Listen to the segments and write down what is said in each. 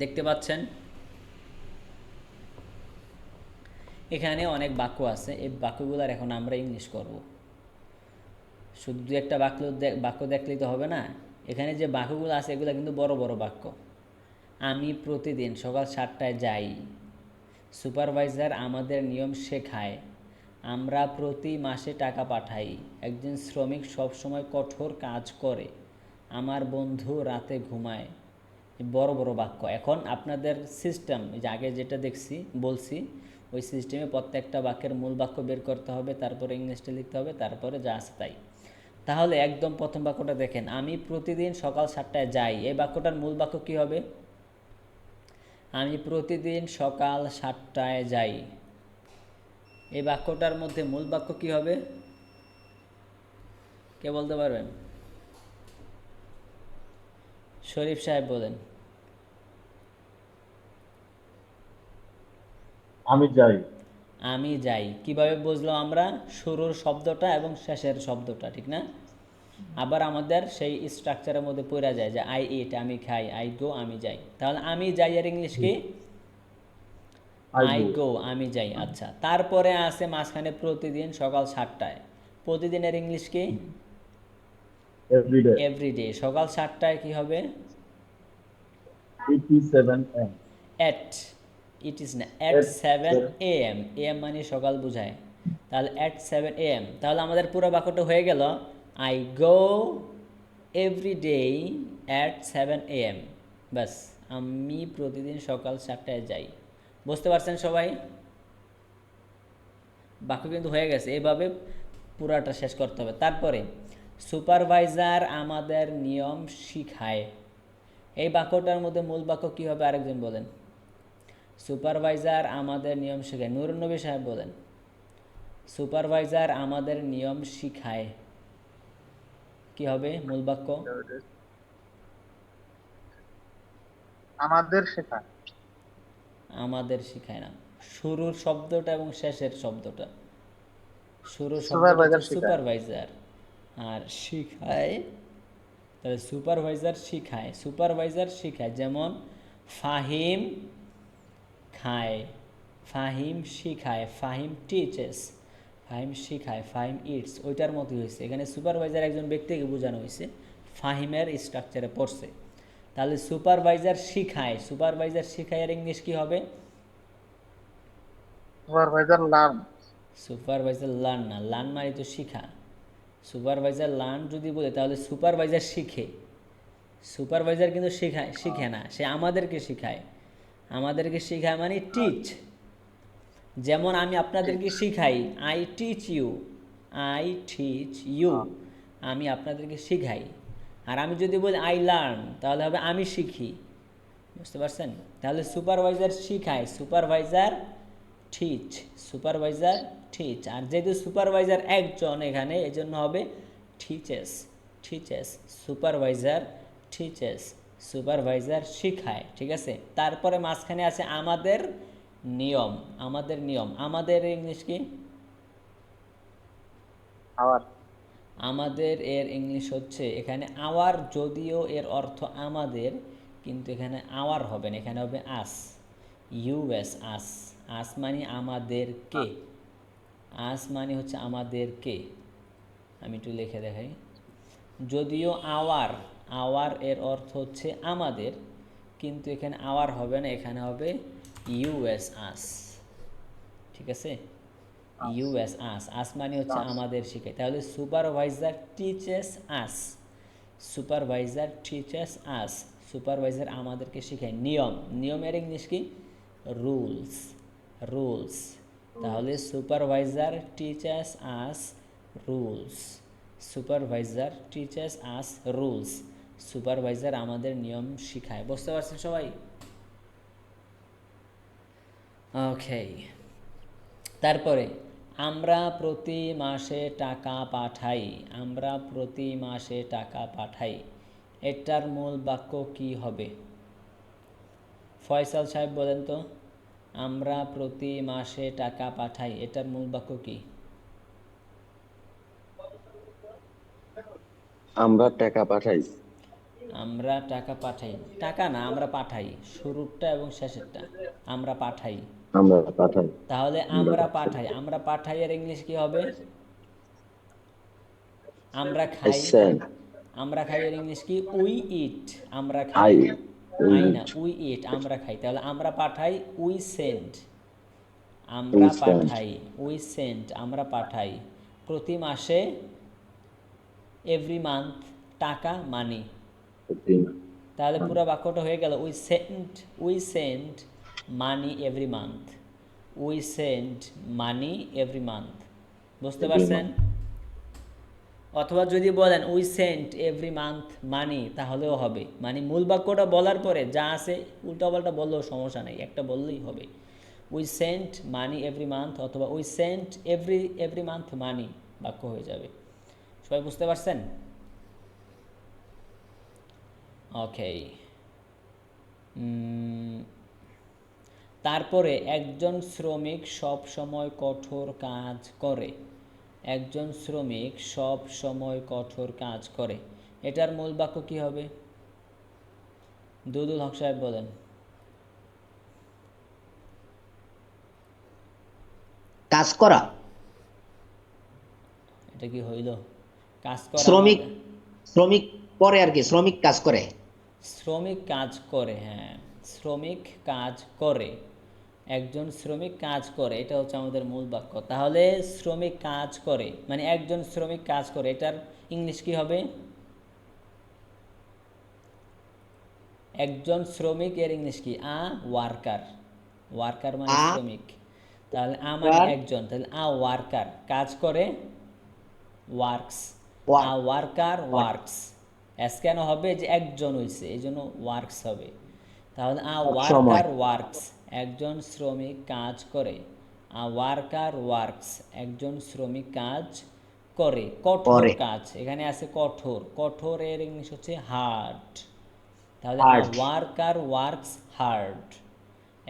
দেখতে পাচ্ছেন এখানে অনেক বাক্য আছে, এই বাক্যগুলোর এখন আমরা ইংলিশ করব। শুধু দু একটা বাক্য দেখলেই তো হবে না। এখানে যে বাক্যগুলো আছে এগুলো কিন্তু বড় বড় বাক্য। আমি প্রতিদিন সকাল 7টায় যাই। সুপারভাইজার আমাদের নিয়ম শেখায়। আমরা প্রতি মাসে টাকা পাঠাই। একজন শ্রমিক সবসময় কঠোর কাজ করে। আমার বন্ধু রাতে ঘুমায়। বড় বড় বাক্য। এখন আপনাদের সিস্টেম, যে আগে যেটা দেখছি বলছি, ওই সিস্টেমে প্রত্যেকটা বাক্যের মূল বাক্য বের করতে হবে, তারপরে ইংলিশটা লিখতে হবে, তারপরে যা আছে তাই। তাহলে একদম প্রথম বাক্যটা দেখেন, আমি প্রতিদিন সকাল 7টায় যাই। এই বাক্যটার মূল বাক্য কী হবে? আমি প্রতিদিন সকাল 7টায় যাই। এই বাক্যটার মধ্যে মূল বাক্য কী হবে? কে বলতে পারবেন? শরীফ সাহেব বলেন। আমি যাই। আমি যাই কিভাবে বুঝলাম আমরা? শুরুর শব্দটা এবং শেষের শব্দটা, ঠিক না? আবার আমাদের সেই স্ট্রাকচারের মধ্যে পড়া যায় যে আই ইট, আমি খাই, আই গো, আমি যাই। তাহলে আমি যাই এর ইংলিশ কি? I I go. গো, আমি যাই। আচ্ছা, তারপরে আছে মাঝখানে প্রতিদিন সকাল 7টায়। প্রতিদিনের ইংলিশ কি? এভরিডে। এভরিডে। সকাল 7টায় কি হবে? 87 এম। অ্যাট। ইট ইজ না, অ্যাট এট 7 AM। এম মানে সকাল বোঝায়। তাহলে অ্যাট 7 AM, তাহলে আমাদের পুরো বাক্যটা হয়ে গেল, I go every day at 7 AM। ব্যাস, আমি প্রতিদিন সকাল 7টায় যাই। বুঝতে পারছেন সবাই? বাক্য কিন্তু হয়ে গেছে। এভাবে পুরাটা শেষ করতে হবে। তারপরে সুপারভাইজার আমাদের নিয়ম শিখায়। এই বাক্যটার মধ্যে মূল বাক্য কী হবে আরেকজন বলেন। সুপারভাইজার আমাদের নিয়ম শেখায়। নুরুন্নবী সাহেব বলেন। সুপারভাইজার আমাদের নিয়ম শিখায়, কি হবে মূল বাক্য? আমাদের শেখায়। আমাদের শিখায় না, শুরুর শব্দটা এবং শেষের শব্দটা। শুরুর শব্দটা হচ্ছে সুপারভাইজার শেখায়। সুপারভাইজার, আর শিখায়, তাহলে সুপারভাইজার শিখায়, সুপারভাইজার শিখায়। যেমন ফাহিম খায়, ফাহিম শিখায়, ফাহিম টিচেস, ফাহিম শিখায়, ফাহিম ইটস, ওইটার মতোই হয়েছে। এখানে সুপারভাইজার একজন ব্যক্তিকে বোঝানো হয়েছে, ফাহিমের স্ট্রাকচারে পড়ছে। তাহলে সুপারভাইজার শিখায়, সুপারভাইজার শিখায় এর ইংলিশ কী হবে? Supervisor learn. সুপারভাইজার লার্ন না, লার্ন মানে তো শিখা। সুপারভাইজার লার্ন যদি বলে তাহলে সুপারভাইজার শিখে। সুপারভাইজার কিন্তু শেখায়, শিখে না, সে আমাদেরকে শিখায়। আমাদেরকে শিখায় মানে টিচ। যেমন আমি আপনাদেরকে টিচ। শিখাই, I teach you, I teach you, আমি আপনাদেরকে শিখাই। আর আমি যদি বলি আই লার্ন, তাহলে হবে আমি শিখি। বুঝতে পারছেন? তাহলে সুপারভাইজার শিখায়, সুপারভাইজার টিচ, সুপারভাইজার টিচ। আর যেহেতু সুপারভাইজার একজন এখানে, এজন্য হবে teaches, teaches, supervisor teaches, supervisor শিখায়। ঠিক আছে, তারপরে মাঝখানে আছে আমাদের নিয়ম। আমাদের নিয়ম, আমাদের ইংলিশ কি? আওয়ার। আমাদের এর ইংলিশ হচ্ছে এখানে আওয়ার, যদিও এর অর্থ আমাদের, কিন্তু এখানে আওয়ার হবে না, এখানে হবে আস। ইউএস, আস। আস মানে আমাদেরকে, আস মানে হচ্ছে আমাদেরকে। আমি একটু লিখে দেখাই। যদিও আওয়ার, আওয়ার এর অর্থ হচ্ছে আমাদের, কিন্তু এখানে আওয়ার হবে না, এখানে হবে ইউএস, আস। ঠিক আছে, আস। ইউএস, আস। আস মানে হচ্ছে আস। আমাদের শিখায়। তাহলে supervisor teaches us, supervisor teaches us, supervisor আমাদেরকে শেখায়। নিয়ম, নিয়মের ইংলিশ কি? Rules, rules. তাহলে rules. Supervisor teaches us rules, supervisor teaches us rules, supervisor আমাদের নিয়ম শিখায়। বুঝতে পারছেন সবাই? ওকে। তারপরে আমরা প্রতি মাসে টাকা পাঠাই, আমরা প্রতি মাসে টাকা পাঠাই, এটার মূল বাক্য কি হবে? ফয়সাল সাহেব বলেন তো, আমরা প্রতি মাসে টাকা পাঠাই, এটার মূল বাক্য কি? আমরা টাকা পাঠাই। আমরা টাকা পাঠাই, টাকা না, আমরা পাঠাই, শুরুরটা এবং শেষেরটা, আমরা পাঠাই। আমরা পাঠাই। তাহলে আমরা আমরা পাঠাই। পাঠাই, আমরা পাঠাই এর ইংলিশ কি হবে? আমরা I খাই, send. আমরা খাই এর ইংলিশ কি? We eat. আমরা খাই, I আই না, eat. উই ইট, আমরা খাই। তাহলে আমরা পাঠাই, উই সেন্ড। We আমরা send. পাঠাই, উই সেন্ড, আমরা পাঠাই। প্রতি মাসে, এভরি মান্থ, টাকা, মানি। তাহলে পুরো বাক্যটা হয়ে গেল, we send money every month. We send money every month. বুঝতে Every পারছেন? month. অথবা যদি বলেন উই সেন্ট এভরি মান্থ মানি, তাহলেও হবে। মানে মূল বাক্যটা বলার পরে যা আছে উল্টাপাল্টা বললেও সমস্যা নেই, একটা বললেই হবে। We Saint money every month অথবা উই সেন্ট এভরি মান্থ মানি, বাক্য হয়ে যাবে। সবাই বুঝতে পারছেন? ওকে। তারপরে একজন শ্রমিক সব সময় কঠোর কাজ করে। একজন শ্রমিক সব সময় কঠোর কাজ করে, এটার মূল বাক্য কি হবে? দুদুল হক সাহেব বলেন। কাজ করা। এটা কি হইল? কাজ করা শ্রমিক, মানে শ্রমিক করে আর কি, শ্রমিক কাজ করে। শ্রমিক কাজ করে, হ্যাঁ, শ্রমিক কাজ করে। একজন শ্রমিক কাজ করে, এটা হচ্ছে আমাদের মূল বাক্য। তাহলে শ্রমিক কাজ করে মানে একজন শ্রমিক কাজ করে, এটার ইংলিশ কি হবে? একজন শ্রমিক এর ইংলিশ কি? আ ওয়ার্কার। ওয়ার্কার মানে আ শ্রমিক। তাহলে আ মানে একজন, তাহলে আ ওয়ার্কার কাজ করে, works. A work, worker work works. S কেন হবে? যে একজন হয়েছে, এই জন্য ওয়ার্কস হবে। তাহলে আ সব সময়। ওয়ার্কার ওয়ার্কস, একজন শ্রমিক কাজ করে। আ ওয়ার্কার ওয়ার্কস, একজন শ্রমিক কাজ করে। কঠোর করে। কাজ, এখানে আছে কঠোর, কঠোরের ইংলিশ হচ্ছে হার্ড। তাহলে আ হার্ড। ওয়ার্কার ওয়ার্কস হার্ড,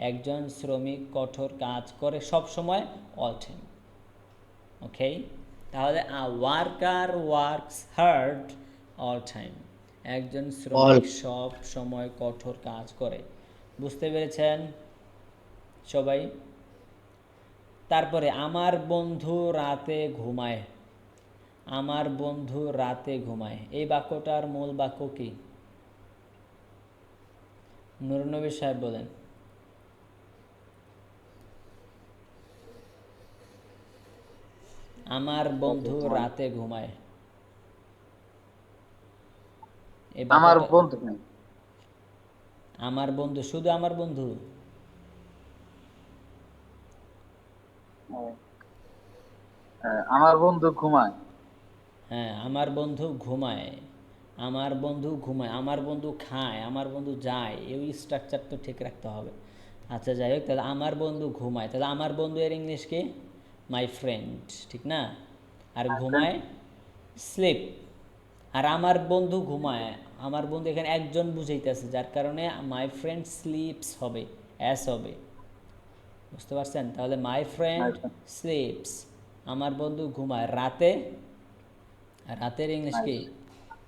একজন শ্রমিক কঠোর কাজ করে সব সময়, অল টাইম। ওকে, তাহলে a worker works hard all time, একজন অল। শ্রমিক সব সময় কঠোর কাজ করে। বুঝতে পেরেছেন সবাই? তারপরে আমার বন্ধু রাতে ঘুমায়। আমার বন্ধু রাতে ঘুমায়, এই বাক্যটার মূল বাক্য কি? নুরনবী সাহেব বলেন। আমার বন্ধু রাতে ঘুমায়, এই আমার বাক্যটা। বন্ধু নেই। আমার বন্ধু, শুধু আমার বন্ধু? আমার বন্ধু ঘুমায়। হ্যাঁ, আমার বন্ধু ঘুমায়, আমার বন্ধু ঘুমায়, আমার বন্ধু খায়, আমার বন্ধু যায়, এই স্ট্রাকচার তো ঠিক রাখতে হবে। আচ্ছা যাই হোক, তাহলে আমার বন্ধু ঘুমায়, তাহলে আমার বন্ধু এর ইংলিশ কি? মাই ফ্রেন্ড, ঠিক না? আর ঘুমায়, স্লিপ। আর আমার বন্ধু ঘুমায়, আমার বন্ধু এখানে একজন বুঝাইতেছে, যার কারণে মাই ফ্রেন্ড স্লিপস হবে, অ্যাস হবে। বুঝতে পারছেন? তাহলে মাই ফ্রেন্ড স্লিপস, আমার বন্ধু ঘুমায় রাতে। রাতের ইংলিশ কি?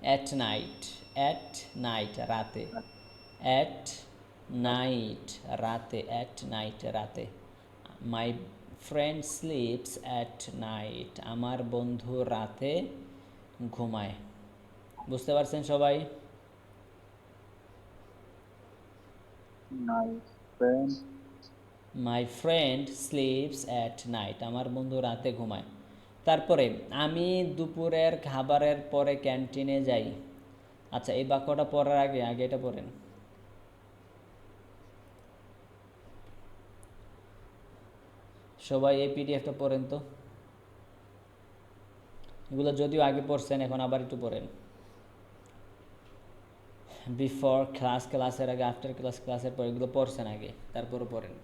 At night. অ্যাট নাইট, রাতে। অ্যাট নাইট, রাতে। অ্যাট নাইট, রাতে। My friend sleeps at night, আমার বন্ধু রাতে ঘুমায়। বুঝতে পারছেন সবাই? My friend. My friend sleeps at night, আমার বন্ধু রাতে ঘুমায়। তারপরে আমি দুপুরের খাবারের পরে ক্যান্টিনে যাই। আচ্ছা, এই বাক্যটা পড়ার আগে আগে এটা পড়েন। সবাই এই পিডিএফটা পড়েন তো। এগুলো যদিও আগে পড়ছেন, এখন আবার একটু পড়েন। বিফোর ক্লাস, ক্লাসের আগে, আফটার ক্লাস, ক্লাসের পর, এগুলো পড়ছেন আগে, তারপরে পড়েন।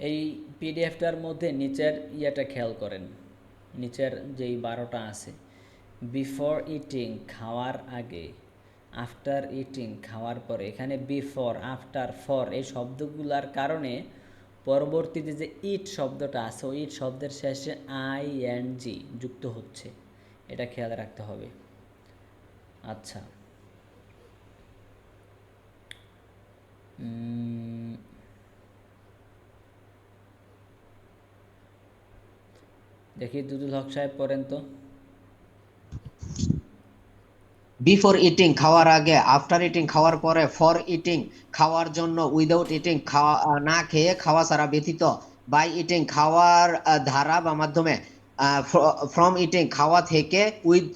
এই পিডিএফটার মধ্যে নিচের ইয়েটা খেয়াল করেন, নিচের যেই 12টা আছে, বিফোর ইটিং খাওয়ার আগে, আফটার ইটিং খাওয়ার পরে, এখানে বিফোর, আফটার, ফর এই শব্দগুলোর কারণে পরবর্তীতে যে ইট শব্দটা আছে ওই ইট শব্দের শেষে আইএনজি যুক্ত হচ্ছে, এটা খেয়াল রাখতে হবে। আচ্ছা, দেখি দুদুল হক সাহেব পড়েন তো। বিফোর ইটিং খাওয়ার আগে, আফটার ইটিং খাওয়ার পরে, ফর ইটিং খাওয়ার জন্য, উইদাউট ইটিং খাওয়া না খেয়ে খাওয়া ছাড়া ব্যতীত, বাই ইটিং খাওয়ার ধারা বা মাধ্যমে, ফ্রম ইটিং খাওয়া থেকে, উইথ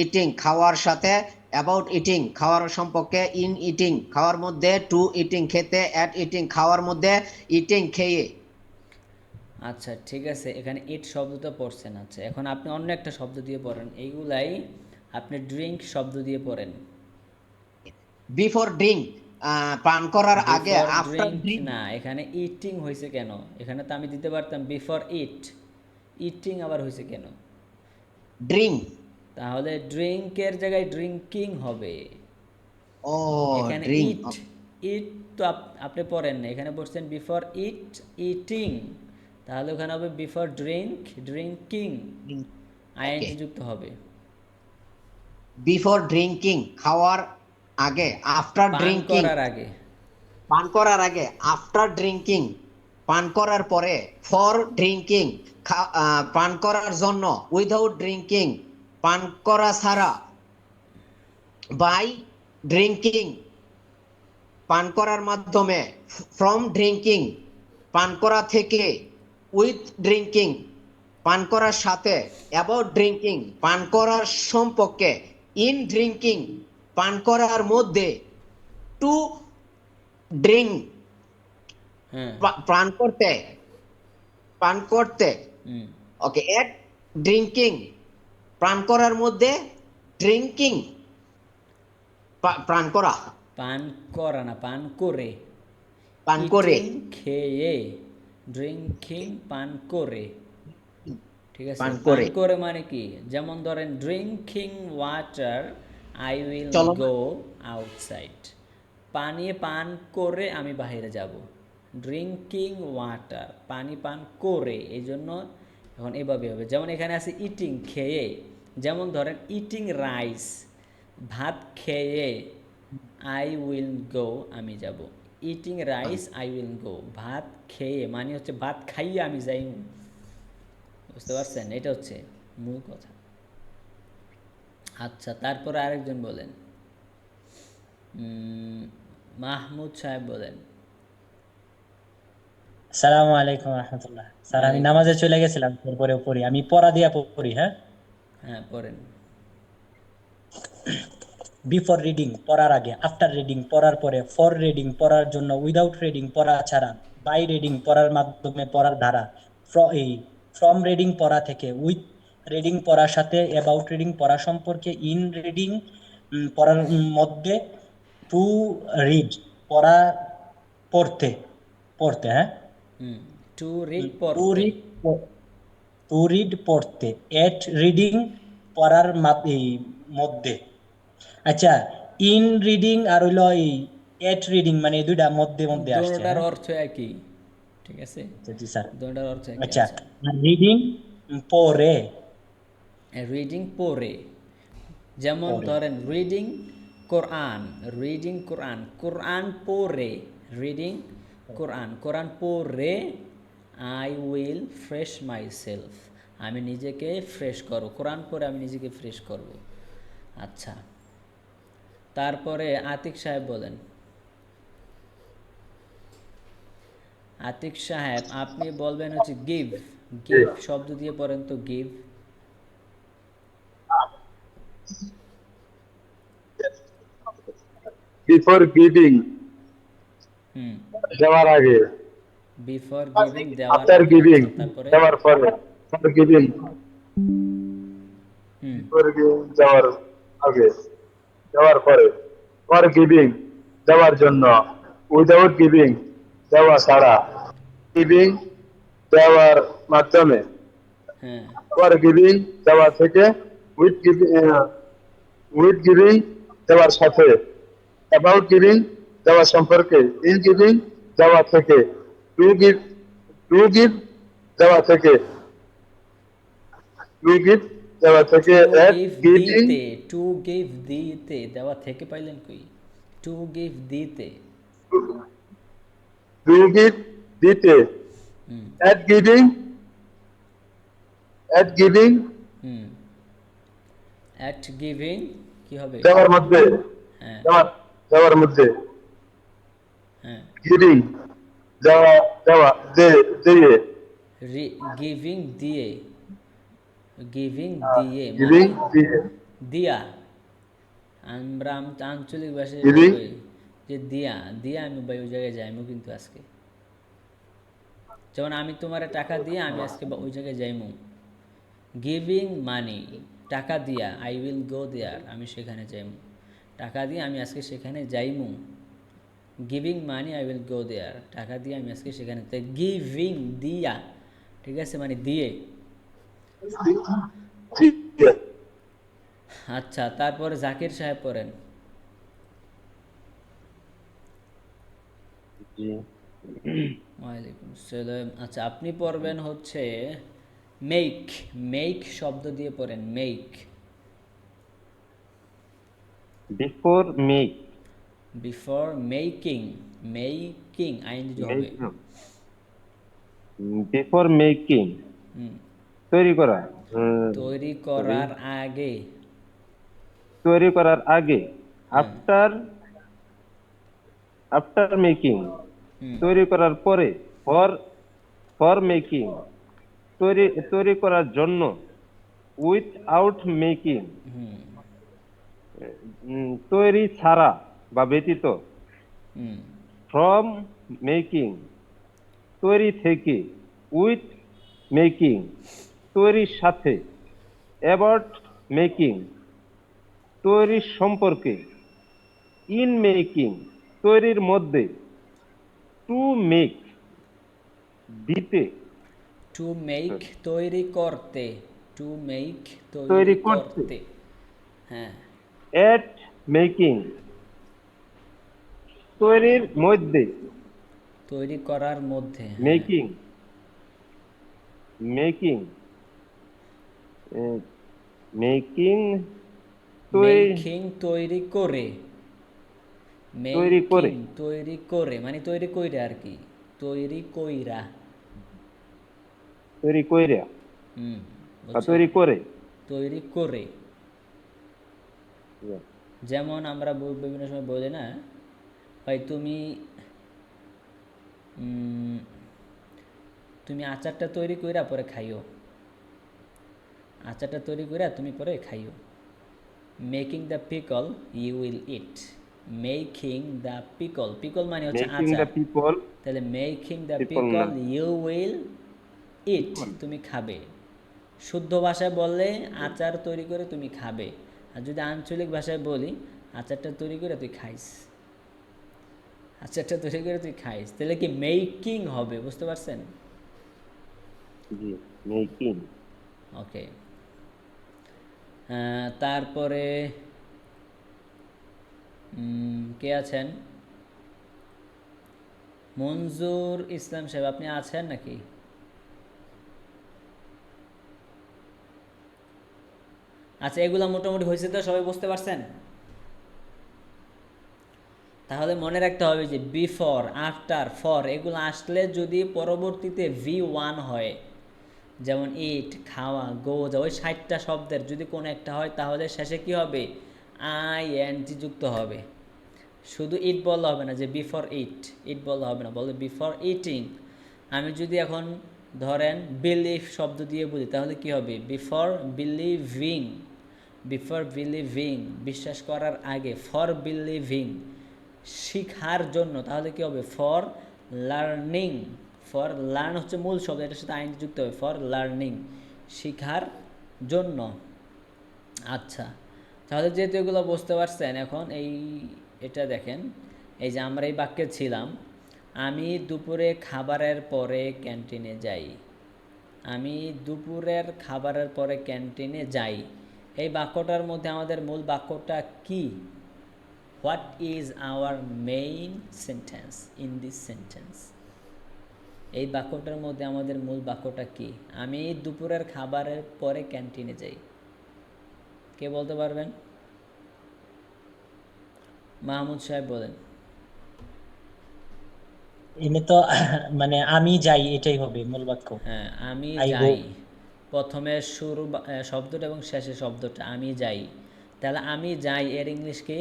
ইটিং খাওয়ার সাথে, অ্যাবাউট ইটিং খাওয়ার সম্পর্কে, ইন ইটিং খাওয়ার মধ্যে, টু ইটিং খেতে, অ্যাট ইটিং খাওয়ার মধ্যে, ইটিং খেয়ে। আচ্ছা ঠিক আছে, এখানে ইট শব্দটা পড়ছেন। আচ্ছা এখন আপনি অন্য একটা শব্দ দিয়ে পড়েন, এইগুলাই আপনি ড্রিঙ্ক শব্দ দিয়ে পড়েন। বিফোর ড্রিঙ্ক পান করার আগে, বিফোর আফটার ড্রিঙ্ক ড্রিঙ্ক না, এখানে ইটিং হয়েছে কেন? এখানে তো আমি দিতে পারতাম বিফোর ইট, ইটিং আবার হয়েছে কেন? ড্রিঙ্ক। তাহলে ড্রিঙ্কের জায়গায় ড্রিঙ্কিং হবে। ও এখানে ড্রিঙ্ক। ইট, ইট তো আপনি পড়েন না, এখানে বলছেন বিফোর ইট ইটিং, তাহলে ওখানে হবে বিফোর ড্রিঙ্ক ড্রিঙ্কিং, আইএনজি যুক্ত হবে। বিফোর ড্রিঙ্কিং খাওয়ার আগে, আফটার পান ড্রিঙ্কিং করার আগে, পান করার আগে, আফটার ড্রিঙ্কিং পান করার পরে, ফর ড্রিঙ্কিং পান করার জন্য, উইদাউট ড্রিঙ্কিং পান করা ছাড়া, বাই ড্রিঙ্কিং পান করার মাধ্যমে, ফ্রম ড্রিঙ্কিং পান করা থেকে, উইথ ড্রিঙ্কিং পান করার সাথে, অ্যাবাউট ড্রিঙ্কিং পান করার সম্পর্কে, ইন ড্রিঙ্কিং পান করার মধ্যে, টু ড্রিঙ্ক হ্যাঁ পান করতে, পান করতে, হুম, ওকে, এট ড্রিঙ্কিং পান করার মধ্যে, ড্রিঙ্কিং পান করা, পান করা না, পান করে, পান করে, ইটিং খেয়ে, ড্রিঙ্কিং পান করে, ঠিক আছে। পান পান করে। করে মানে কি? যেমন ধরেন ড্রিঙ্কিং ওয়াটার আই উইল চলো। গো আউটসাইড, পানি পান করে আমি বাইরে যাব। ড্রিঙ্কিং ওয়াটার, পানি পান করে, এই জন্য এখন এভাবে হবে। যেমন এখানে আছে ইটিং খেয়ে, যেমন ধরেন ইটিং রাইস ভাত খেয়ে, আই উইল গো আমি যাব। ইটিং রাইস আই উইল গো, ভাত খেয়ে মানে হচ্ছে ভাত খাইয়ে আমি যাই, বুঝতে পারছেন? এটা হচ্ছে মূল কথা। আচ্ছা তারপরে আরেকজন বলেন, মাহমুদ সাহেব বলেন। আসসালামু আলাইকুম রহমতুল্লাহ। স্যার আমি নামাজে চলে গেছিলাম, এরপরে পড়ি, আমি পড়া দিয়া পড়ি। হ্যাঁ, হ্যাঁ পড়েন। বিফোর রিডিং পড়ার আগে, আফটার রিডিং পড়ার পরে, ফর রিডিং পড়ার জন্য, উইদাউট রিডিং পড়া ছাড়া, বাই রিডিং পড়ার মাধ্যমে পড়ার ধারা, ফ্রম রিডিং পড়া থেকে, উইথ রিডিং পড়ার সাথে, অ্যাবাউট রিডিং পড়া সম্পর্কে, ইন রিডিং পড়ার মধ্যে, টু রিড পড়া, পড়তে পড়তে, হ্যাঁ, টু রিড টু পড়তে, রিড টু রিড পড়তে, এট রিডিং পড়ার এই মধ্যে। আচ্ছা, ইন রিডিং আর হইলো এই এট রিডিং মানে এই দুইটা মধ্যে মধ্যে আসছে। দুটোটার হ্যাঁ, অর্থ একই, ঠিক আছে, জি স্যার। দুটোটার অর্থ একই। আচ্ছা, আচ্ছা, রিডিং পড়ে, রিডিং পড়ে, যেমন পড়ে। ধরেন রিডিং কোরআন, রিডিং কোরআন, কোরআন পড়ে, রিডিং কোরআন, কোরআন পড়ে, I will fresh my self আমি নিজেকে ফ্রেশ করব, কোরআন পড়ে আমি নিজেকে ফ্রেশ করব। আচ্ছা তারপরে আতিক সাহেব বলেন। আতিক সাহেব আপনি বলবেন হচ্ছে গিভ, গিভ শব্দ দিয়ে পড়েন তো, গিভ। বিফোর গিভিং হুম, দেওয়ার আগে, বিফোর গিভিং দেওয়ার আফটার আগে। গিভিং আচ্ছা তারপরে দেওয়ার পরে, for giving hmm, before giving দেওয়ার আগে, দেওয়ার পরে, ফর গিভিং দেওয়ার জন্য, উইদাউট গিভিং দেওয়া ছাড়া, গিভিং দেওয়ার মাধ্যমে, হ্যাঁ ফর গিভিং দেওয়া থেকে, উইথ গিভিং দেওয়ার সাথে, অ্যাবাউট গিভিং দেওয়া সম্পর্কে, ইন গিভিং দেওয়া থেকে, টু গিভ দেওয়া থেকে, টু গিভ দেওয়া থেকে, টু এট গিভ গিভিং দিতে, টু গিভ দিতে দেওয়া থেকে পাইলেন কই? টু গিভ দিতে। টু গিভ দিতে, হুম এট গিভিং হুম অ্যাট গিভিং কি হবে? দেওয়ার মধ্যে, হ্যাঁ দেওয়ার মধ্যে, হ্যাঁ গিভিং দেওয়া দেওয়া দিয়ে, গিভিং দিয়ে, গিভিং দিয়ে গিভিং মানে দিয়ে, দিয়া। আমরা আঞ্চলিক ভাষায় এটা গিভিং কই যে দিয়া, দিয়া আমি ভাই ওই জায়গায় যাইমু কিন্তু আজকে। যেমন আমি তোমার টাকা দিয়ে আমি আজকে ওই জায়গায় যাইমু। গিভিং মানি, টাকা দিয়া, আই উইল গো দেয়ার, আমি সেখানে যাইমু। টাকা দিয়ে আমি আজকে সেখানে যাইমু। Giving money I will go there, টাকা দিয়ে আমি আজকে সেখানে, তাই গিভিং দিয়া, ঠিক আছে, মানে দিয়ে। দিয়ে। আচ্ছা, তারপরে জাকির সাহেব পড়েন। জি। ওয়ালাইকুম আসসালাম। আচ্ছা, আপনি পড়বেন হচ্ছে মেক। মেক শব্দ দিয়ে পড়েন, make. Before make, before making, making I N G হবে। বিফোর মেকিং হুম, তৈরি করা, তৈরি করার আগে। তৈরি করার আগে, হ্যাঁ, আফটার আফটার মেকিং হুম তৈরি করার পরে, ফর ফর মেকিং তৈরি তৈরি করার জন্য, উইথ আউট মেকিং হুম তৈরি ছাড়া বা ব্যতীত, হুম ফ্রম মেকিং তৈরি থেকে, উইথ মেকিং তৈরির সাথে, অ্যাবাউট মেকিং তৈরির সম্পর্কে, ইন মেকিং তৈরির মধ্যে, টু মেক দিতে, টু মেক তৈরি করতে, টু মেক তৈরি তৈরি করতে, করতে। হ্যাঁ, এট মেকিং তৈরির মধ্যে, তৈরি করার মধ্যে। হ্যাঁ, মেকিং মেকিং মেকিং মেকিং তৈরি করে, তৈরি করে, মেকিং তৈরি করে মানে তৈরি কইরা আর কি, তৈরি কইরা। তৈরি কইরা হুম, বা বুঝছো? তৈরি করে। তৈরি করে। যেমন আমরা বিভিন্ন সময় বলি না, ভাই তুমি তুমি আচারটা তৈরি কইরা পরে খাইও, আচারটা তৈরি কইরা তুমি পরে খাইও। Making the pickle you will eat, making the pickle, pickle মানে হচ্ছে মেকিং আচার। দ্য পিপল, তাহলে মেকিং দ্য পিপল পিকল না, ইউ উইল ইট, তুমি খাবে। শুদ্ধ ভাষায় বললে আচার তৈরি করে তুমি খাবে, আর যদি আঞ্চলিক ভাষায় বলি আচারটা তৈরি করে তুই খাইস, আচারটা তৈরি করে তুই খাইস, তাহলে কি মেকিং হবে, বুঝতে পারছেন? জি, মেকিং। ওকে। তারপরে কে আছেন? মঞ্জুর ইসলাম সাহেব, আপনি আছেন নাকি? আচ্ছা, এগুলা মোটামুটি হয়েছে তো, সবাই বুঝতে পারছেন? তাহলে মনে রাখতে হবে যে বিফোর, আফটার, ফর এগুলো আসলে যদি পরবর্তীতে V1 হয়, যেমন ইট, খাওয়া, গো, ওই 60টা শব্দের যদি কোনো একটা হয়, তাহলে শেষে কি হবে? ING যুক্ত হবে। শুধু ইট বললে হবে না যে বিফোর ইট, ইট বললে হবে না, বলবে বিফোর ইটিং। আমি যদি এখন ধরেন বিলিভ শব্দ দিয়ে বলি, তাহলে কি হবে? বিফোর বিলিভিং, বিফোর বিলিভিং বিশ্বাস করার আগে, ফর বিলিভিং শিখার জন্য, তাহলে কি হবে? ফর লার্নিং, ফর লার্ন হচ্ছে মূল শব্দ, এটার সাথে আইন যুক্ত হবে, ফর লার্নিং শিখার জন্য। আচ্ছা, তাহলে যেহেতু এগুলো বুঝতে পারছেন, এখন এটা দেখেন, এই যে আমরা এই বাক্যে ছিলাম, আমি দুপুরে খাবারের পরে ক্যান্টিনে যাই। আমি দুপুরের খাবারের পরে ক্যান্টিনে যাই। এই বাক্যটার মধ্যে আমাদের মূল বাক্যটা কি? What is our main sentence in this sentence? এই বাক্যটার মধ্যে আমাদের মূল বাক্যটা কি? আমি দুপুরের খাবারের পরে ক্যান্টিনে যাই। কে বলতে পারবেন? মাহমুদ সাহেব বলেন। এনে তো মানে আমি যাই এটাই হবে মূল বাক্য। হ্যাঁ, আমি I go. যাই। প্রথমে শুরু শব্দটা এবং শেষে শব্দটা আমি যাই। তাহলে আমি যাই এর ইংলিশ কি?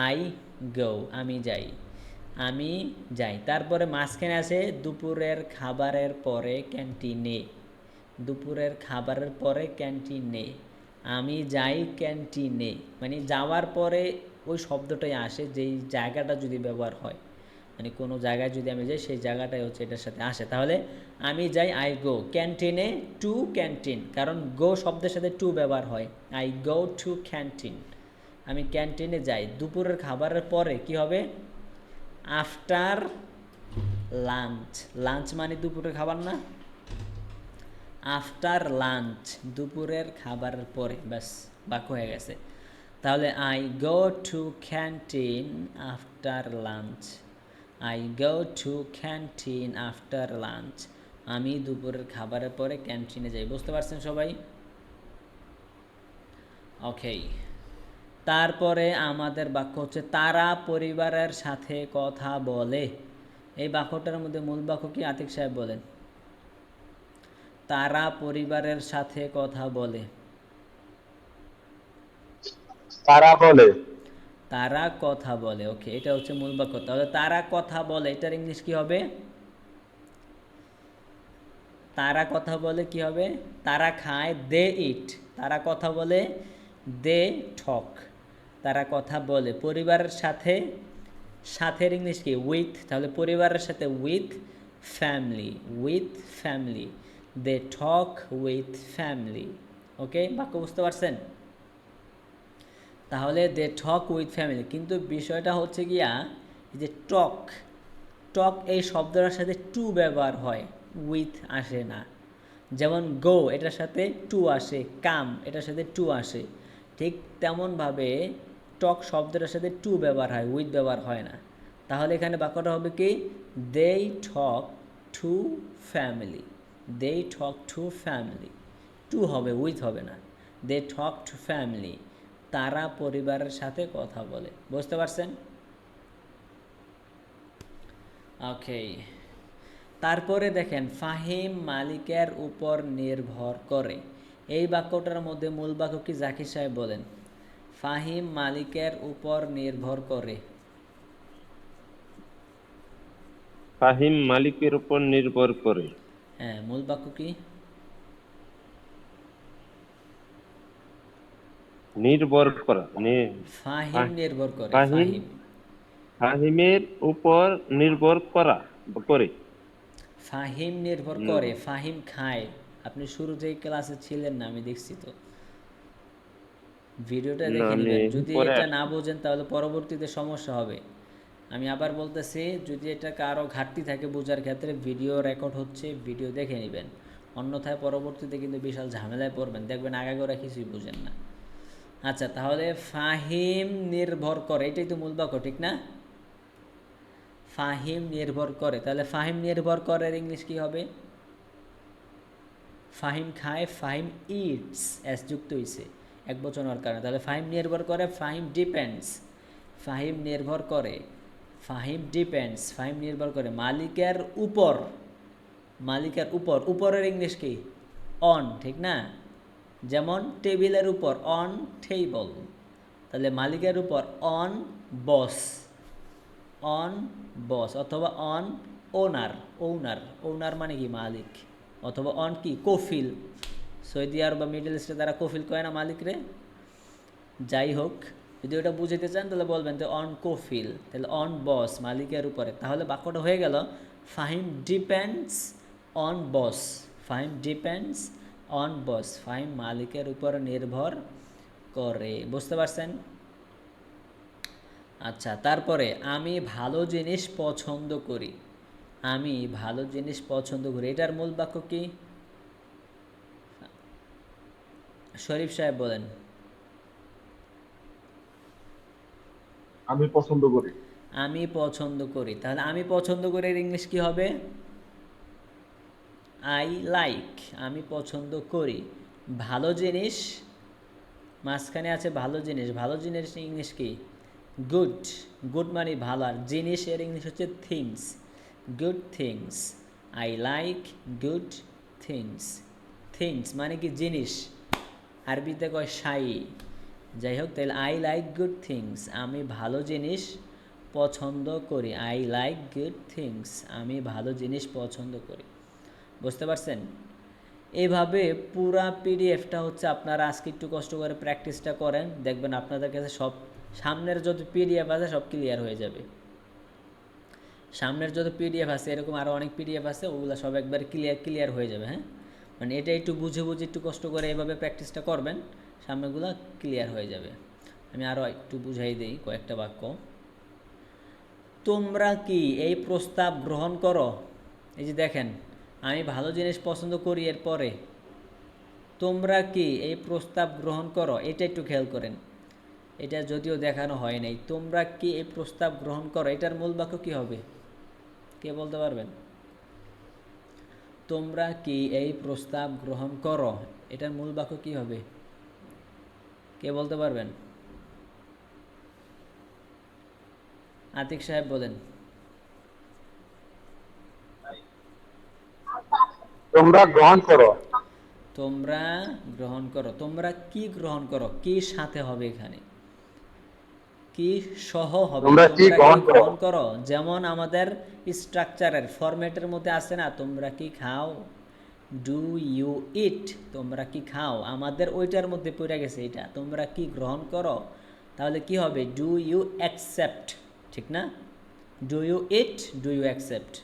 I go. আমি যাই, আমি যাই। তারপরে মাঝখানে আছে দুপুরের খাবারের পরে ক্যান্টিনে। দুপুরের খাবারের পরে ক্যান্টিনে, আমি যাই ক্যান্টিনে, মানে যাওয়ার পরে ওই শব্দটাই আসে যেই জায়গাটা যদি ব্যবহার হয়, মানে কোনো জায়গায় যদি আমি যাই সেই জায়গাটাই হচ্ছে এটার সাথে আসে। তাহলে আমি যাই, আই গো ক্যান্টিনে টু ক্যান্টিন, কারণ গো শব্দের সাথে টু ব্যবহার হয়। আই গো টু ক্যান্টিন, আমি ক্যান্টিনে যাই। দুপুরের খাবারের পরে কি হবে? After lunch. লাঞ্চ মানে দুপুরের খাবার না? আফটার লাঞ্চ, দুপুরের খাবারের পরে, ব্যাস বাক্য হয়ে গেছে। তাহলে I go to canteen after lunch. I go to canteen after lunch, আমি দুপুরের খাবারের পরে ক্যান্টিনে যাই। বুঝতে পারছেন সবাই? ওকে। তারপরে আমাদের বাক্য হচ্ছে তারা পরিবারের সাথে কথা বলে। এই বাক্যটার মধ্যে মূল বাক্য কি? আতিক সাহেব বলেন। তারা পরিবারের সাথে কথা বলে। তারা বলে, তারা কথা বলে। ওকে, এটা হচ্ছে মূল বাক্য। তাহলে তারা কথা বলে, এটার ইংলিশ কি হবে? তারা কথা বলে কি হবে? তারা খায়, দে ইট। তারা কথা বলে, দে টক। তারা কথা বলে পরিবারের সাথে, সাথের ইংলিশ কি? উইথ। তাহলে পরিবারের সাথে with family, with family, they talk with family. Okay, বাক্য বুঝতে পারছেন? তাহলে দে টক উইথ ফ্যামিলি, কিন্তু বিষয়টা হচ্ছে গিয়া যে টক, টক এই শব্দটার সাথে টু ব্যবহার হয়, উইথ আসে না। যেমন গো এটার সাথে টু আসে, কাম এটার সাথে টু আসে, ঠিক তেমনভাবে টক শব্দটার সাথে টু ব্যবহার হয়, উইথ ব্যবহার হয় না। তাহলে এখানে বাক্যটা হবে কি? They talk to family, they talk to family, to হবে, উইথ হবে না। দে টক টু ফ্যামিলি, তারা পরিবারের সাথে কথা বলে। বুঝতে পারছেন? ওকে। তারপরে দেখেন ফাহিম মালিকের উপর নির্ভর করে। এই বাক্যটার মধ্যে মূল বাক্য কি? জাকির সাহেব বলেন। ফাহিম মালিকের উপর নির্ভর করে। ফাহিম মালিকের উপর নির্ভর করে। হ্যাঁ, মূল বাক্য কি? নির্ভর করা, ফাহিম নির্ভর করে। ফাহিম ফাহিম, ফাহিমের উপর নির্ভর করে। ফাহিম নির্ভর করে। ফাহিম খায়। আপনি শুরুতেই ক্লাসে ছিলেন না, আমি দেখছি তো, ভিডিওটা না, দেখে নেবেন। যদি পরে এটা আসছি। না বোঝেন তাহলে পরবর্তীতে সমস্যা হবে। আমি আবার বলতেছি, যদি এটা কারো ঘাটতি থাকে বোঝার ক্ষেত্রে, ভিডিও রেকর্ড হচ্ছে, ভিডিও দেখে নেবেন। অন্যথায় পরবর্তীতে কিন্তু বিশাল ঝামেলায় পড়বেন, দেখবেন আগাগোড়া কিছুই বুঝেন না। আচ্ছা, তাহলে ফাহিম নির্ভর করে, এটাই তো মূল বাক্য, ঠিক না? ফাহিম নির্ভর করে। তাহলে ফাহিম নির্ভর করে ইংলিশ কি হবে? ফাহিম খায়, ফাহিম ইটস, এস যুক্ত হয়েছে এক বচন হওয়ার কারণে। তাহলে ফাহিম নির্ভর করে, ফাহিম ডিপেন্ডস। ফাহিম নির্ভর করে, ফাহিম ডিপেন্ডস, ফাহিম নির্ভর করে মালিকের উপর। মালিকের উপর, উপরের ইংলিশ কি? অন, ঠিক না? যেমন টেবিলের উপর, অন টেবল। তাহলে মালিকের উপর অন বস, অন বস, অথবা অন ওনার। ওনার, ওনার মানে কি? মালিক। অথবা অন কি? কফিল। সৌদি আরব বা মিডল ইস্টে তারা কফিল কয় না মালিক রে? যাই হোক, যদি ওটা বুঝাইতে চান তাহলে বলবেন তো অন কফিল। তাহলে অন বস, মালিকের উপরে। তাহলে বাক্যটা হয়ে গেল Fahim depends on boss. Fahim depends on boss, Fahim মালিকের উপর নির্ভর করে। বুঝতে পারছেন? আচ্ছা, তারপরে আমি ভালো জিনিস পছন্দ করি। আমি ভালো জিনিস পছন্দ করি, এটার মূল বাক্য কি? শরীফ সাহেব বলেন। আমি পছন্দ করি। আমি পছন্দ করি, তাহলে আমি পছন্দ করি এর ইংলিশ কি হবে? I like. আমি পছন্দ করি। ভালো জিনিস, মাঝখানে আছে ভালো জিনিস, ভালো জিনিস ইংলিশ কি? গুড। গুড মানে ভালো, আর জিনিসের ইংলিশ হচ্ছে things. Good things. I like good things. Things মানে কি? জিনিস। আরবিতে কয় শাই। যাই হোক, তাহলে আই লাইক গুড থিংস, আমি ভালো জিনিস পছন্দ করি। আই লাইক গুড থিংস, আমি ভালো জিনিস পছন্দ করি। বুঝতে পারছেন? এইভাবে পুরা পিডিএফটা হচ্ছে আপনারা আজকে একটু কষ্ট করে প্র্যাকটিসটা করেন, দেখবেন আপনাদের কাছে সব সামনের যত পিডিএফ আছে সব ক্লিয়ার হয়ে যাবে। সামনের যত পিডিএফ আছে, এরকম আরও অনেক পিডিএফ আছে, ওগুলো সব একবার ক্লিয়ার হয়ে যাবে। হ্যাঁ, মানে এটা একটু বুঝে একটু কষ্ট করে এভাবে প্র্যাকটিসটা করবেন, সামনেগুলো ক্লিয়ার হয়ে যাবে। আমি আরও একটু বুঝাই দিই কয়েকটা বাক্য। তোমরা কি এই প্রস্তাব গ্রহণ করো? এই যে দেখেন, আমি ভালো জিনিস পছন্দ করি, এর পরে তোমরা কি এই প্রস্তাব গ্রহণ করো, এটা একটু খেয়াল করেন। এটা যদিও দেখানো হয় নাই, তোমরা কি এই প্রস্তাব গ্রহণ করো, এটার মূল বাক্য কি হবে? কে বলতে পারবেন? তোমরা কি এই প্রস্তাব গ্রহণ করো, এটার মূল বাক্য কি হবে? কে বলতে পারবেন? আতিক সাহেব বলেন। তোমরা গ্রহণ করো। তোমরা গ্রহণ করো। তোমরা কি গ্রহণ করো, কি সাথে হবে এখানে, কি সহ হবে? তোমরা কি গ্রহণ করো? গ্রহণ করো, যেমন আমাদের স্ট্রাকচারের ফরম্যাটের মধ্যে আছে না, তোমরা কি খাও, ডু ইউ ইট, তোমরা কি খাও, আমাদের ওইটার মধ্যে পড়ে গেছে এটা, তোমরা কি গ্রহণ করো, তাহলে কি হবে? ডু ইউ অ্যাকসেপ্ট, ঠিক না? Do you eat, do you accept.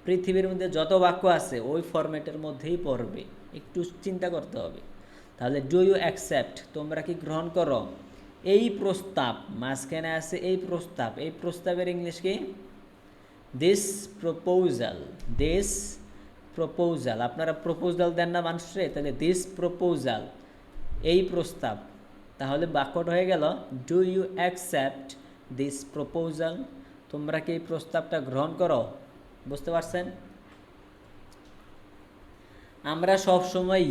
পৃথিবীর মধ্যে যত বাক্য আছে ওই ফরম্যাটের মধ্যেই পড়বে, একটু চিন্তা করতে হবে। তাহলে ডু ইউ অ্যাকসেপ্ট, তোমরা কি গ্রহণ করো এই প্রস্তাব, মাঝখানে আছে এই প্রস্তাব, এই প্রস্তাবের ইংলিশ কি? This proposal. দিস প্রপোজাল, আপনারা প্রপোজাল দেন না মানুষরে, তাহলে দিস প্রপোজাল, এই প্রস্তাব। তাহলে বাক্যটা হয়ে গেল do you accept this proposal, তোমরা কি এই প্রস্তাবটা গ্রহণ করো। বুঝতে পারছেন? আমরা সব সময়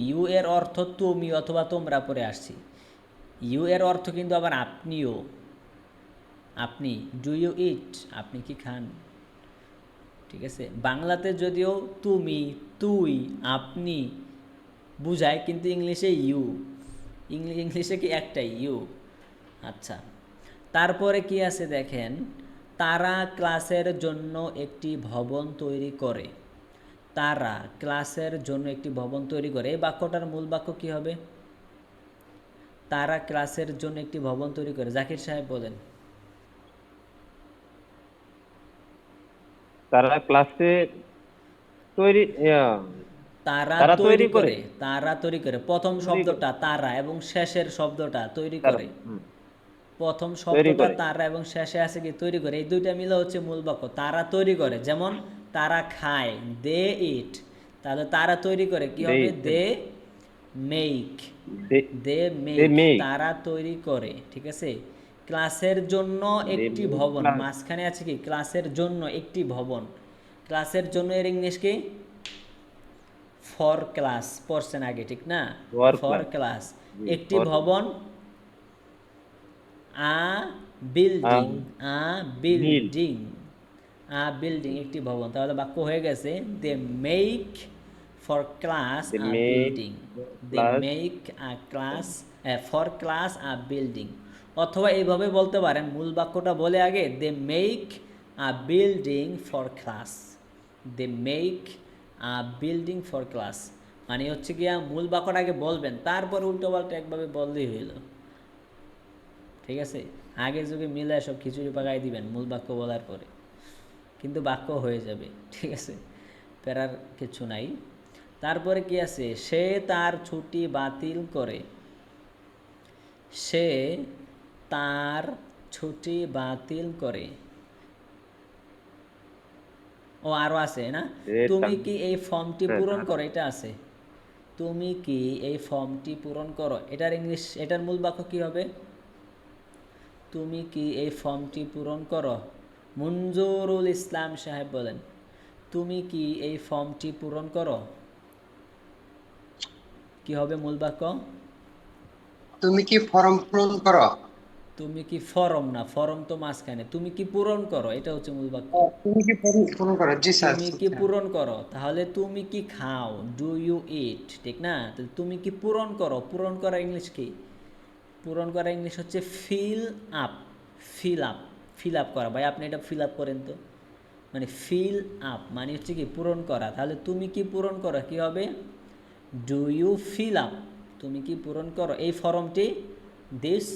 ইউ এর অর্থ তুমি অথবা তোমরা পরে আসছি। ইউ এর অর্থ কিন্তু আবার আপনিও। আপনি, ডু ইউ ইট, আপনি কি খান, ঠিক আছে? বাংলাতে যদিও তুমি, তুই, আপনি বুঝায়, কিন্তু ইংলিশে ইউ, ইংলিশে কি একটাই, ইউ। আচ্ছা, তারপরে কি আছে দেখেন, তারা ক্লাসের জন্য একটি ভবন তৈরি করে। তারা ক্লাসের জন্য একটি ভবন তৈরি করে, এই বাক্যটার মূল বাক্য কি হবে? তারা ক্লাসের জন্য একটি ভবন তৈরি করে। জাকির সাহেব বলেন। তারা ক্লাসে তৈরি তারা তৈরি করে। তারা তৈরি করে, প্রথম শব্দটা তারা এবং শেষের শব্দটা তৈরি করে। প্রথম শব্দটা তারা এবং শেষে আছে কি? তৈরি করে। এই দুইটা মিলে হচ্ছে মূল বাক্য। তারা তৈরি করে, যেমন তারা খায়, দে ইট, তাহলে তারা তৈরি করে কি হবে? They make. দে মেক, তারা তৈরি করে, ঠিক আছে? ক্লাসের জন্য একটি ভবন, মাঝখানে আছে কি? ক্লাসের জন্য একটি ভবন। ক্লাসের জন্য এর ইংলিশ কি? ফর ক্লাস, পড়ছেন আগে, ঠিক না? ফর ক্লাস, একটি ভবন। A building, a building, a building, একটি ভবন। তাহলে বাক্য হয়ে গেছে they make for class a building. They make a class, for class a building. অথবা এইভাবে বলতে পারেন, মূল বাক্যটা বলে আগে they make a building for class. They make a building for class, মানে হচ্ছে গিয়া মূল বাক্যটা আগে বলবেন, তারপর উল্টো পাল্টা একভাবে বললেই হইল, ঠিক আছে? আগের যুগে মিলে সব খিচুড়ি পাকাই দিবেন মূল বাক্য বলার পরে, কিন্তু বাক্য হয়ে যাবে, ঠিক আছে? প্যারার কিছু নাই। তারপরে কি আছে? সে তার ছুটি বাতিল করে। সে তার ছুটি বাতিল করে। ও আরও আছে না, এটা তুমি কি এই ফর্মটি হ্যাঁ, পূরণ করো, এটা আছে। তুমি কি এই ফর্মটি পূরণ করো, এটার ইংলিশ, এটার মূল বাক্য কি হবে? তুমি কি এই ফর্মটি পূরণ করো। মঞ্জুরুল ইসলাম সাহেব বলেন, তুমি কি এই ফর্মটি পূরণ করো, কি হবে মূল বাক্য? তুমি কি ফর্ম পূরণ করো? তুমি কি ফরম না, ফরম তো মাঝখানে, তুমি কি পূরণ করো, এটা হচ্ছে মূল বাক্য। তুমি কি ফর্ম পূরণ করো? জি স্যার। তুমি কি পূরণ করো, তাহলে তুমি কি খাও, ডু ইউ ইট, ঠিক না? তাহলে তুমি কি পূরণ করো, পূরণ করা ইংলিশ কি? পূরণ করা ইংলিশ হচ্ছে fill up. Fill up, fill up করা। ভাই আপনি এটা ফিল আপ করেন তো, মানে ফিল আপ মানে হচ্ছে কি পূরণ করা। তাহলে তুমি কি পূরণ করো কি হবে? ডু ইউ ফিল আপ, তুমি কি পূরণ করো এই ফর্মটি, দিস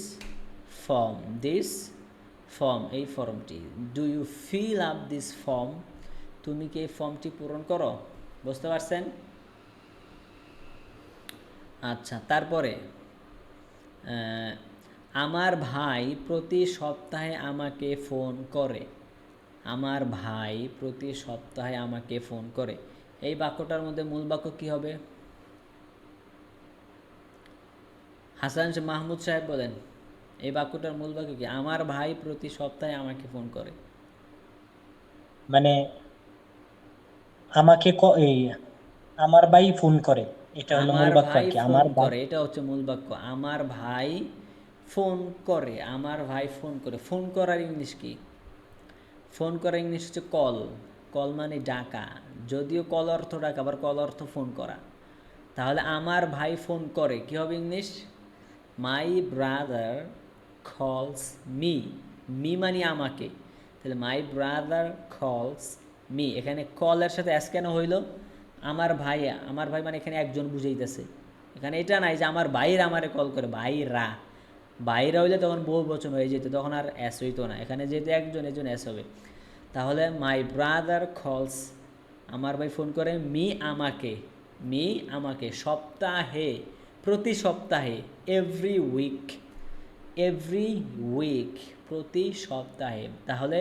ফর্ম, দিস ফর্ম, এই ফর্মটি। Do you fill up this form, তুমি কি এই ফর্মটি পূরণ করো। বুঝতে পারছেন? আচ্ছা, তারপরে আমার ভাই প্রতি সপ্তাহে আমাকে ফোন করে। আমার ভাই প্রতি সপ্তাহে আমাকে ফোন করে, এই বাক্যটার মধ্যে মূল বাক্য কি হবে? হাসান মাহমুদ সাহেব বলেন, এই বাক্যটার মূল বাক্য কি? আমার ভাই প্রতি সপ্তাহে আমাকে ফোন করে। মানে আমাকে এই আমার ভাই ফোন করে, এটা হলো মূল আমার বাক্য ভাই আর কি। ফোন আমার ভাই করে, এটা হচ্ছে মূল বাক্য। আমার ভাই ফোন করে, আমার ভাই ফোন করে। ফোন করার ইংলিশ কি? ফোন করার ইংলিশ হচ্ছে কল। কল মানে ডাকা, যদিও কল অর্থ ডাকা, আবার কল অর্থ ফোন করা। তাহলে আমার ভাই ফোন করে কি হবে ইংলিশ? মাই ব্রাদার কলস মি। মি মানে আমাকে, তাহলে মাই ব্রাদার কলস মি। এখানে কলের সাথে এস কেন হইল? আমার ভাই, আমার ভাই মানে এখানে একজন বুঝাইতেছে। এখানে এটা নাই যে আমার ভাইরা আমারে কল করে, ভাইরা। ভাইরা হইলে তখন বহু বচন হয়ে যেত, তখন আর এস হইতো না। এখানে যেহেতু একজন, এজন এস হবে। তাহলে মাই ব্রাদার কলস, আমার ভাই ফোন করে মি আমাকে, মি আমাকে, সপ্তাহে, প্রতি সপ্তাহে, এভরি উইক, এভরি উইক, প্রতি সপ্তাহে। তাহলে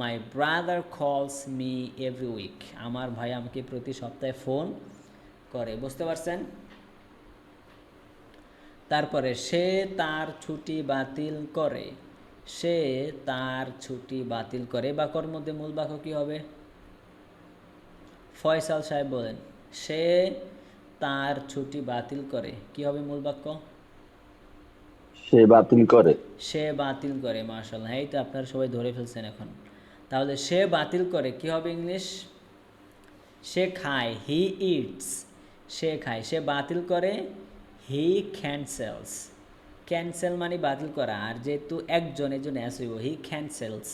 my brother calls me every week, আমার ভাই আমাকে প্রতি সপ্তাহে ফোন করে। বুঝতে পারছেন? তারপরে সে তার ছুটি বাতিল করে, সে তার ছুটি বাতিল করে। বাক্যর মধ্যে মূল বাক্য কি হবে? ফয়সাল সাহেব বলেন, সে তার ছুটি বাতিল করে, কি হবে মূল বাক্য? সে বাতিল করে। সে বাতিল করে। মাশাআল্লাহ, এই তো আপনারা সবাই ধরে ফেলছেন এখন। তাহলে সে বাতিল করে কি হবে ইংলিশ? সে খায়, হি ইটস। সে খায়, সে বাতিল করে, হি ক্যান্সেলস। ক্যান্সেল মানে বাতিল করা, আর যেহেতু একজন, এর জন্য এস হইব, হি ক্যান্সেলস।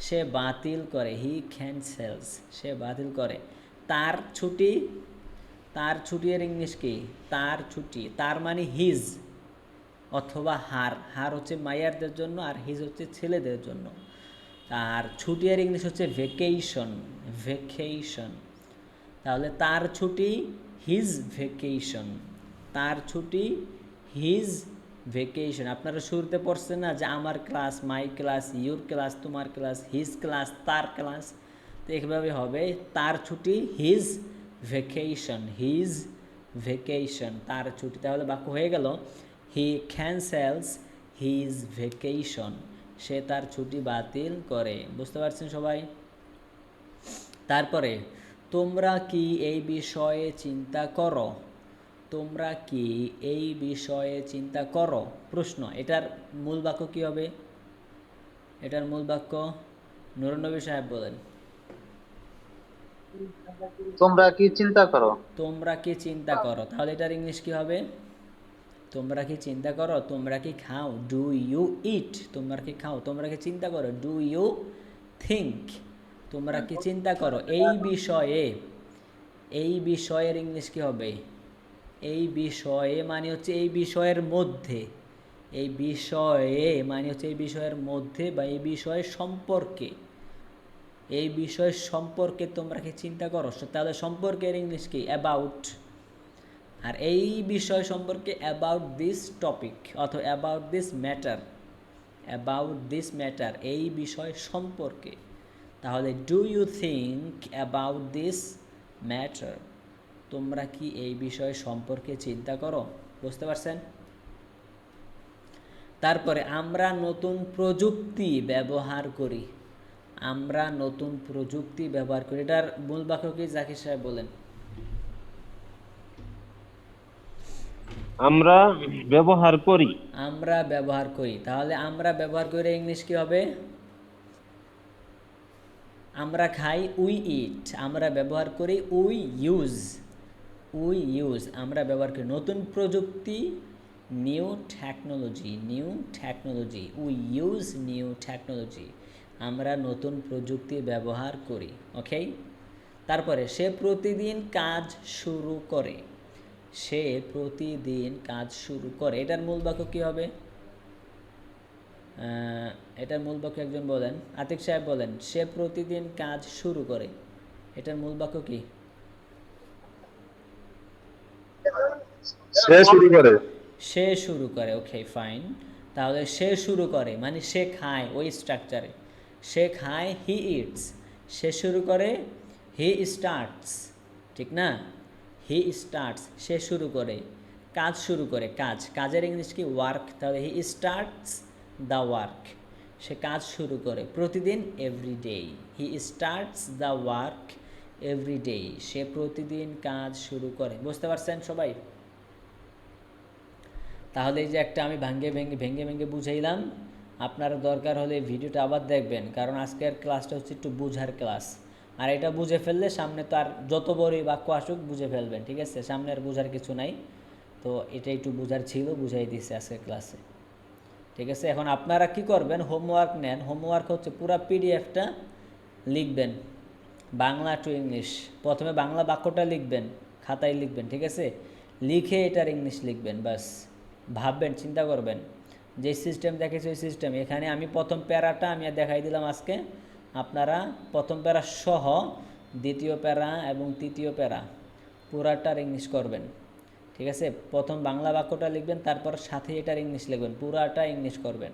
সে বাতিল করে, হি ক্যান্সেলস, সে বাতিল করে। তার ছুটি, তার ছুটি এর ইংলিশ কি? তার ছুটি, তার মানে হিজ অথবা হার। হার হচ্ছে মাইয়ারদের জন্য, আর হিজ হচ্ছে ছেলেদের জন্য। আর ছুটি এর ইংলিশ হচ্ছে ভেকেশন, ভেকেশন। তাহলে তার ছুটি, হিজ ভেকেশন, তার ছুটি, হিজ ভেকেশন। আপনারা শুরুতে পড়ছেন না যে আমার class, my class, your class, তোমার ক্লাস, হিজ ক্লাস, তার ক্লাস। তো এইভাবে হবে, তার ছুটি, হিজ ভেকেশন, হিজ ভেকেশন, তার ছুটি। তাহলে বাক্য হয়ে গেল, হি ক্যান্সেলস হিজ ভেকেশন, সে তার ছুটি বাতিল করে। বুঝতে পারছেন সবাই? তারপরে তোমরা কি এই বিষয়ে চিন্তা করো, তোমরা কি এই বিষয়ে চিন্তা করো, প্রশ্ন। এটার মূল বাক্য কি হবে? এটার মূল বাক্য নুরুন্নবী সাহেব বলেন। তোমরা কি চিন্তা করো? তোমরা কি চিন্তা করো, তাহলে এটার ইংলিশ কি হবে? তোমরা কি চিন্তা করো, তোমরা কি খাও, ডু ইউ ইট। তোমরা কি খাও, তোমরা কি চিন্তা করো, ডু ইউ থিঙ্ক। তোমরা কি চিন্তা করো এই বিষয়ে, এই বিষয়ের ইংলিশ কি হবে? এই বিষয়ে মানে হচ্ছে এই বিষয়ের মধ্যে, এই বিষয়ে মানে হচ্ছে এই বিষয়ের মধ্যে বা এই বিষয় সম্পর্কে, এই বিষয় সম্পর্কে তোমরা কি চিন্তা করো। তাহলে সম্পর্কের ইংলিশ কি? অ্যাবাউট। আর এই বিষয় সম্পর্কে অ্যাবাউট দিস টপিক অথবা about this matter, about this matter, এই বিষয় সম্পর্কে। তাহলে do you think about this matter, তোমরা কি এই বিষয় সম্পর্কে চিন্তা করো? বুঝতে পারছেন? তারপরে আমরা নতুন প্রযুক্তি ব্যবহার করি, আমরা নতুন প্রযুক্তি ব্যবহার করি। এটার মূল বাক্য কি জাকির সাহেব বলেন? আমরা ব্যবহার করি। আমরা ব্যবহার করি। তাহলে আমরা ব্যবহার করে ইংলিশ কি হবে? আমরা খাই উই ইট, আমরা ব্যবহার করি উই ইউজ, উই ইউজ, আমরা ব্যবহার করি। নতুন প্রযুক্তি new technology, new technology, we use new technology, আমরা নতুন প্রযুক্তি ব্যবহার করি। ওকে, তারপরে সে প্রতিদিন কাজ শুরু করে, সে প্রতিদিন কাজ শুরু করে। এটার মূল বাক্য কী হবে? এটার মূল বাক্য একজন বলেন, আতিক সাহেব বলেন। সে প্রতিদিন কাজ শুরু করে, এটার মূল বাক্য কি? সে শুরু করে। সে শুরু করে। ওকে ফাইন, তাহলে সে শুরু করে মানে সে খায়, ওই স্ট্রাকচারে। সে খায় হি ইটস, সে শুরু করে হি স্টার্টস, ঠিক না? হি স্টার্টস, সে শুরু করে, কাজ শুরু করে, কাজ, কাজের ইংলিশ কি? ওয়ার্ক। তাহলে হি স্টার্টস দ্য ওয়ার্ক, সে কাজ শুরু করে প্রতিদিন, everyday. He starts the work everyday, সে প্রতিদিন কাজ শুরু করে। বুঝতে পারছেন সবাই? তাহলে এই যে একটা আমি ভেঙে বুঝাইলাম, আপনার দরকার হলে ভিডিওটা আবার দেখবেন, কারণ আজকের ক্লাসটা হচ্ছে একটু বুঝার ক্লাস। আর এটা বুঝে ফেললে সামনে তো আর যত বড়ই বাক্য আসুক বুঝে ফেলবেন, ঠিক আছে? সামনে আর বুঝার কিছু নাই, তো এটা একটু বুঝার ছিল, বুঝাই দিয়েছে আজকের ক্লাসে, ঠিক আছে? এখন আপনারা কি করবেন, হোমওয়ার্ক নেন। হোমওয়ার্ক হচ্ছে পুরা পিডিএফটা লিখবেন বাংলা টু ইংলিশ। প্রথমে বাংলা বাক্যটা লিখবেন, খাতায় লিখবেন, ঠিক আছে? লিখে এটার ইংলিশ লিখবেন, বাস। ভাববেন, চিন্তা করবেন যে সিস্টেম দেখেছি ওই সিস্টেম। এখানে আমি প্রথম প্যারাটা আমি দেখাই দিলাম আজকে, আপনারা প্রথম প্যারা সহ দ্বিতীয় প্যারা এবং তৃতীয় প্যারা পুরাটার ইংলিশ করবেন, ঠিক আছে? প্রথম বাংলা বাক্যটা লিখবেন, তারপর সাথে এটার ইংলিশ লিখবেন, পুরাটা ইংলিশ করবেন,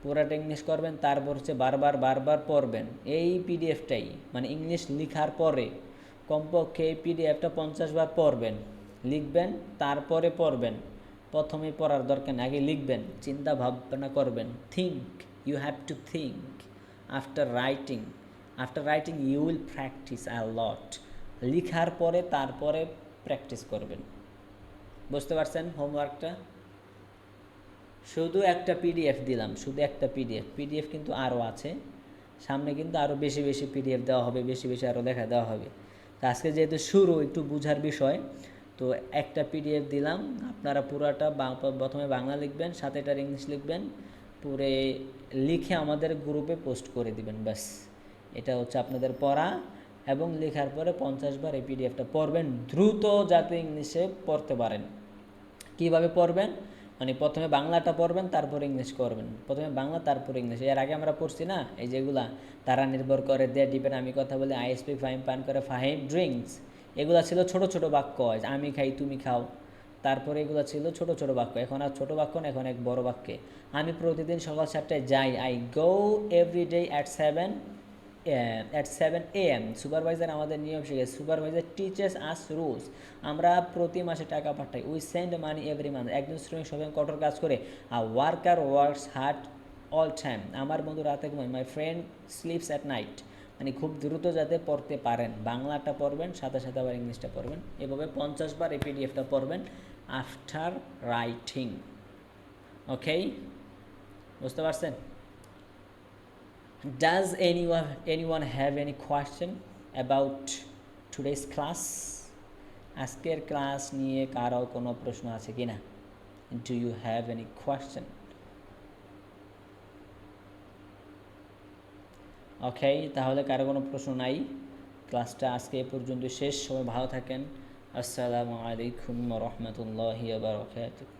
পুরাটা ইংলিশ করবেন। তারপর হচ্ছে বারবার পড়বেন এই পিডিএফটাই, মানে ইংলিশ লিখার পরে কমপক্ষে এই পিডিএফটা 50 বার পড়বেন, লিখবেন, তারপরে পড়বেন। প্রথমে পড়ার দরকার নেই, আগে লিখবেন, চিন্তা ভাবনা করবেন। Think, you have to think after writing you will practice a lot. লিখার পরে তারপরে প্র্যাকটিস করবেন। বুঝতে পারছেন হোমওয়ার্কটা? শুধু একটা পিডিএফ দিলাম, শুধু একটা পিডিএফ কিন্তু আরও আছে সামনে, কিন্তু আরও বেশি পিডিএফ দেওয়া হবে, বেশি আরও লেখা দেওয়া হবে। তো আজকে যেহেতু শুরু একটু বুঝার বিষয়, তো একটা পিডিএফ দিলাম, আপনারা পুরাটা প্রথমে বাংলা লিখবেন, সাথে এটার ইংলিশ লিখবেন, পুরে লিখে আমাদের গ্রুপে পোস্ট করে দিবেন, ব্যাস। এটা হচ্ছে আপনাদের পড়া, এবং লেখার পরে 50 বার এই পিডিএফটা পড়বেন, দ্রুত যাতে ইংলিশে পড়তে পারেন। কিভাবে পড়বেন? মানে প্রথমে বাংলাটা পড়বেন, তারপর ইংলিশ করবেন, প্রথমে বাংলা তারপর ইংলিশ। এর আগে আমরা পড়ছি না, এই যেগুলা তারা নির্ভর করে, দে ডিপেন্ড, আমি কথা বলি, আই স্পিক, ফাহিম পান করে, ফাহিম ড্রিঙ্কস, এগুলা ছিল ছোট বাক্য, আমি খাই তুমি খাও, তারপরে এগুলো ছিল ছোট বাক্য। এখন আর ছোট বাক্য না, এখন এক বড় বাক্যে। আমি প্রতিদিন সকাল 7টায় যাই, I go everyday at 7 AM। Supervisor আমাদের নিয়ম শিখে, সুপারভাইজার টিচার্স আস রুলস, আমরা প্রতি মাসে টাকা পাঠাই। We send money every month, একজন শ্রমিক সবসময় কঠোর কাজ করে। A worker works hard all time, আমার বন্ধু রাতে ঘুমায়। My friend sleeps at night, মানে খুব দ্রুত যাতে পড়তে পারেন, বাংলাটা পড়বেন, সাথে আবার ইংলিশটা পড়বেন। এভাবে 50 বার এই পিডিএফটা পড়বেন আফটার রাইটিং। ওকে, বুঝতে পারছেন? Does anyone have any question about today's class? আজকের ক্লাস নিয়ে কারো কোনো প্রশ্ন আছে কিনা? Do you have any question? ওকে, তাহলে কারো কোনো প্রশ্ন নাই, ক্লাসটা আজকে এ পর্যন্ত শেষ। সবাই ভালো থাকেন। আসসালামু আলাইকুম ওয়া রাহমাতুল্লাহি ওয়া বারাকাতুহু।